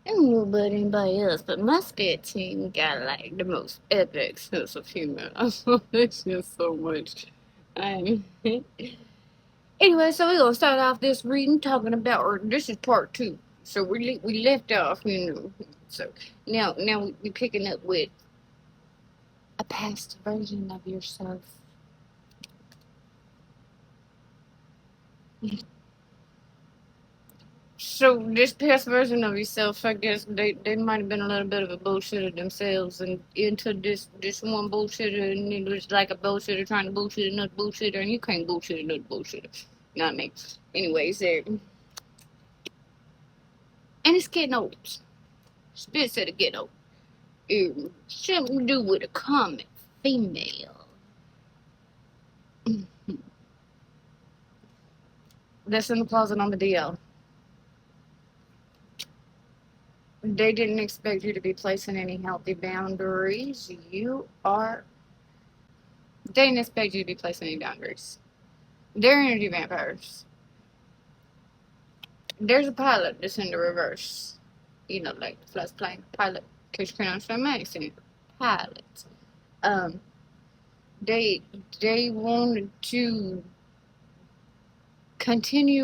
I don't know about anybody else, but my spit team got like the most epic sense of humor. I love this shit so much. Um, anyway, so we're gonna start off this reading talking about, or this is part two. So we left off, you know. So now we picking up with a past version of yourself. So this past version of yourself, I guess they might have been a little bit of a bullshitter themselves, and into this one bullshitter, and it was like a bullshitter trying to bullshit another bullshitter, and you can't bullshit another bullshitter. You know what I mean? Anyways, and it's getting old. Spit said it getting old. Something to do with a common female. That's in the closet on the DL. They didn't expect you to be placing any healthy boundaries. They didn't expect you to be placing any boundaries. They're energy vampires. There's a pilot that's in the reverse. You know, like the flight plane pilot. Because you can't understand my accent. Pilot. Um, they wanted to continuing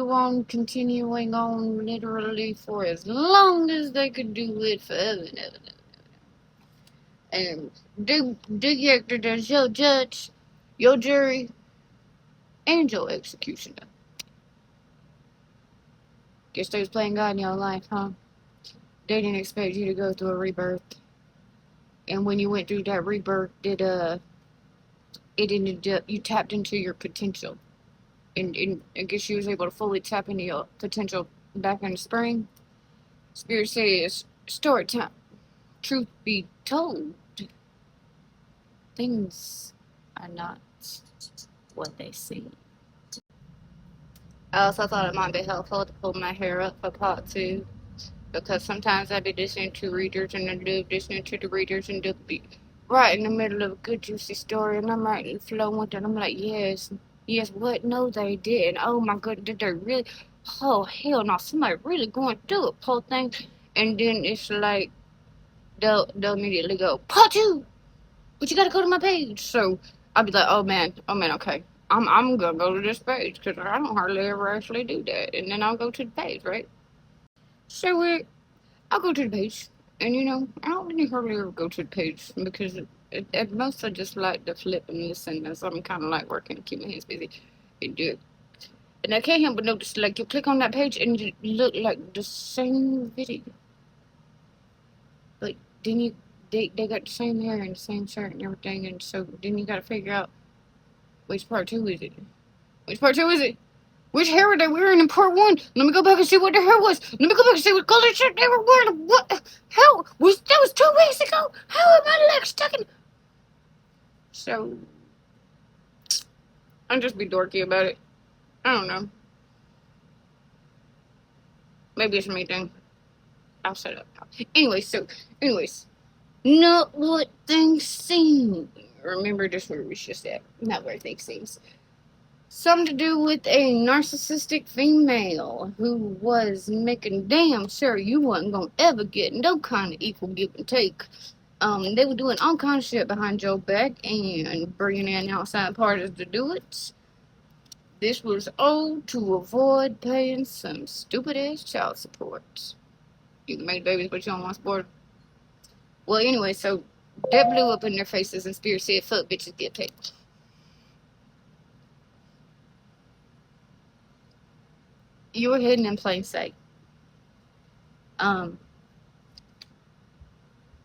on literally for as long as they could do it forever and ever. And they acted as your judge, your jury, and your executioner. Guess they was playing God in your life, huh? They didn't expect you to go through a rebirth. And when you went through that rebirth, you tapped into your potential. And I guess you was able to fully tap into your potential back in the spring. Spirit says, story time. Truth be told, things are not what they seem. I also thought it might be helpful to pull my hair up for part two, because sometimes I'd be listening to readers and I'd be listening to the readers and they'll be right in the middle of a good juicy story and I'm right flowing with it. I'm like, yes, what? No, they didn't. Oh my god, did they really? Oh hell no, somebody really going through it, poor thing. And then it's like they'll immediately go, part two, but you gotta go to my page. So I'll be like, oh man, okay. I'm gonna go to this page because I don't hardly ever actually do that. And then I'll go to the page, right? So I'll go to the page, and I don't really hardly ever go to the page because at most I just like to flip and listen, as I'm kind of like working to keep my hands busy and do it. And I can't help but notice, like, you click on that page and it look like the same video. Like, then they got the same hair and the same shirt and everything, and so then you gotta figure out which part two is it. Which part two is it? Which hair were they wearing in part one? Let me go back and see what their hair was. Let me go back and see what color shirt they were wearing. What? How was that? Was 2 weeks ago? How are my legs stuck in? So I'll just be dorky about it. I don't know. Maybe it's me thing. I'll shut up. Anyways, not what things seem. Remember, this where we just at. Not where things seems. Something to do with a narcissistic female who was making damn sure you wasn't gonna ever get no kind of equal give and take. They were doing all kinds of shit behind your back and bringing in outside parties to do it. This was all to avoid paying some stupid ass child support. You can make babies, but you don't want support. Well, anyway, so that blew up in their faces, and Spirit said, "Fuck bitches, get paid." You were hidden in plain sight.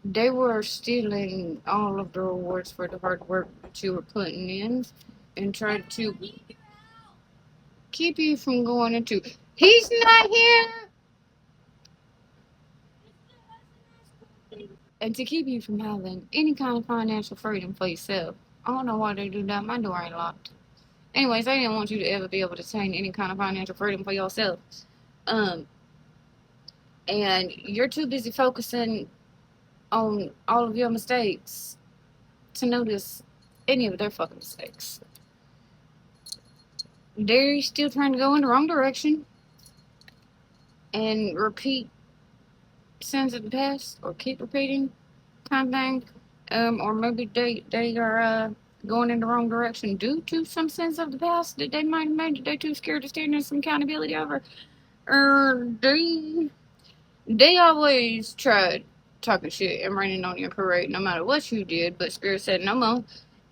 They were stealing all of the rewards for the hard work that you were putting in and tried to keep you from going into. He's not here! And to keep you from having any kind of financial freedom for yourself. I don't know why they do that. My door ain't locked. Anyways, they didn't want you to ever be able to attain any kind of financial freedom for yourself. Um, and you're too busy focusing on all of your mistakes to notice any of their fucking mistakes. They're still trying to go in the wrong direction and repeat sins of the past or keep repeating kind of thing. Or maybe they are going in the wrong direction due to some sins of the past that they might have made that they're too scared to stand in some accountability over. Or they always tried talking shit and raining on your parade no matter what you did, but Spirit said no more.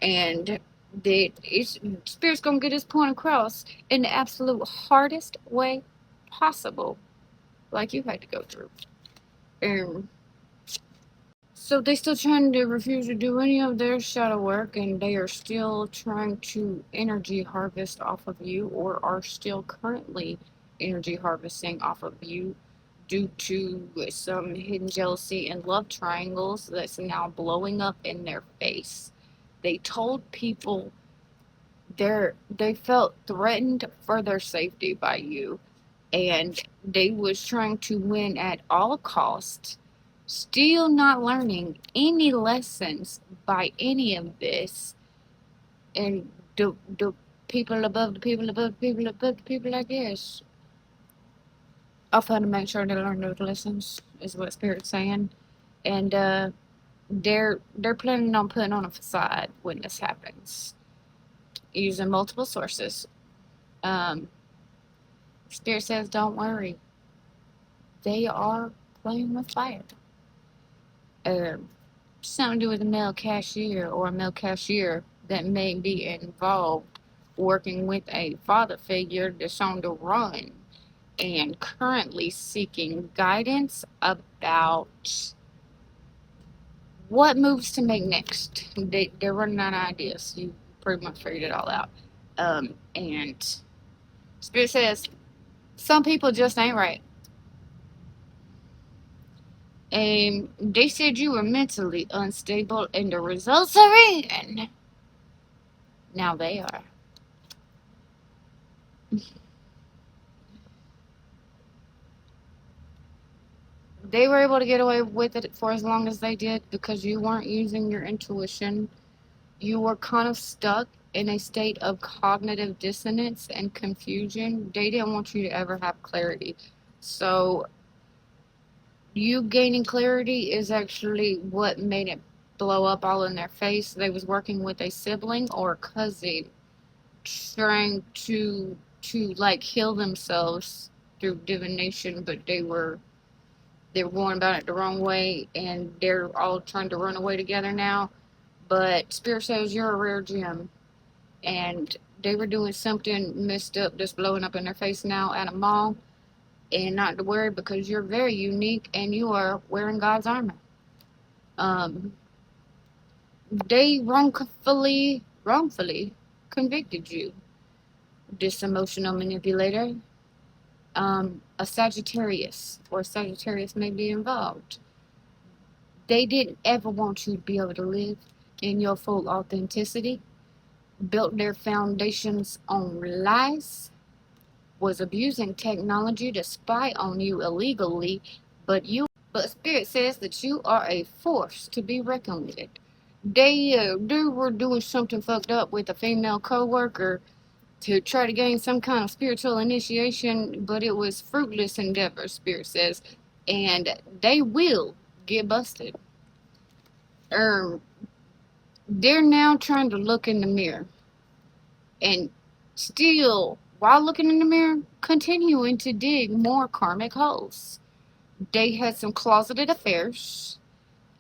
And that Spirit's gonna get his point across in the absolute hardest way possible, like you had to go through. So they still trying to refuse to do any of their shadow work, and they are still trying to energy harvest off of you, or are still currently energy harvesting off of you due to some hidden jealousy and love triangles that's now blowing up in their face. They told people they felt threatened for their safety by you, and they was trying to win at all costs, still not learning any lessons by any of this. And the people above the people above the people above the people, I guess, I'll try to make sure they learn those lessons, is what Spirit's saying. And they're planning on putting on a facade when this happens, using multiple sources. Um, Spirit says, don't worry. They are playing with fire. Something to do with a male cashier or a male cashier that may be involved working with a father figure that's on the run and currently seeking guidance about what moves to make next. They're running out of ideas. You pretty much figured it all out. And Spirit says, some people just ain't right. They said you were mentally unstable, and the results are in. Now they are. They were able to get away with it for as long as they did because you weren't using your intuition. You were kind of stuck in a state of cognitive dissonance and confusion. They didn't want you to ever have clarity. So you gaining clarity is actually what made it blow up all in their face. They was working with a sibling or a cousin trying to like heal themselves through divination, but they were going about it the wrong way, and they're all trying to run away together now. But Spirit says you're a rare gem, and they were doing something messed up that's blowing up in their face now at a mall. And not to worry, because you're very unique and you are wearing God's armor. They wrongfully convicted you. This emotional manipulator. A Sagittarius or Sagittarius may be involved. They didn't ever want you to be able to live in your full authenticity, built their foundations on lies, was abusing technology to spy on you illegally, but Spirit says that you are a force to be reckoned with. They were doing something fucked up with a female co-worker to try to gain some kind of spiritual initiation, but it was fruitless endeavor, Spirit says, and they will get busted. They're now trying to look in the mirror, and still, while looking in the mirror, continuing to dig more karmic holes. They had some closeted affairs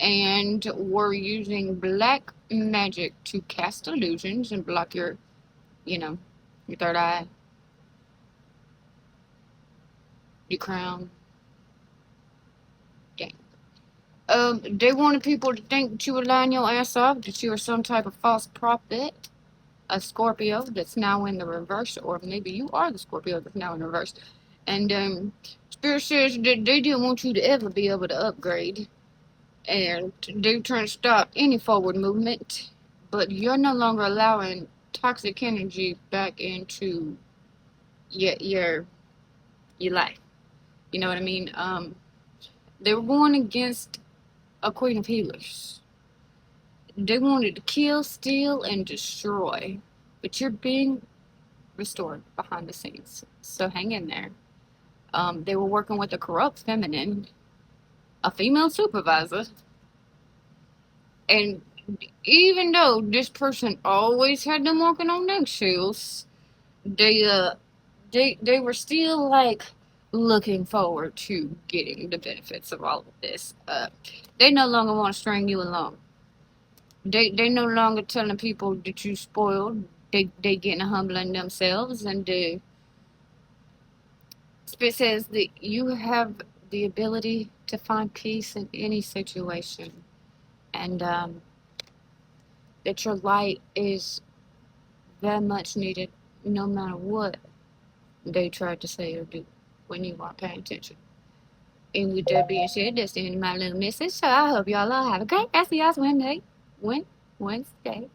and were using black magic to cast illusions and block your third eye, your crown. Dang. They wanted people to think that you were lying your ass off, that you were some type of false prophet, a Scorpio that's now in the reverse, or maybe you are the Scorpio that's now in the reverse. And Spirit says that they didn't want you to ever be able to upgrade, and they're trying to stop any forward movement, but you're no longer allowing toxic energy back into your life. You know what I mean? They were going against a Queen of Healers. They wanted to kill, steal, and destroy, but you're being restored behind the scenes, so hang in there. They were working with a corrupt feminine, a female supervisor, and even though this person always had them walking on eggshells, they they were still like looking forward to getting the benefits of all of this. They no longer want to string you along. They no longer telling people that you spoiled. They getting humbling themselves, and Spirit says that you have the ability to find peace in any situation, and that your light is very much needed, no matter what they try to say or do when you aren't paying attention. And with that being said, that's the end of my little message. So I hope y'all all have a great rest of y'all's Wednesday. Wednesday.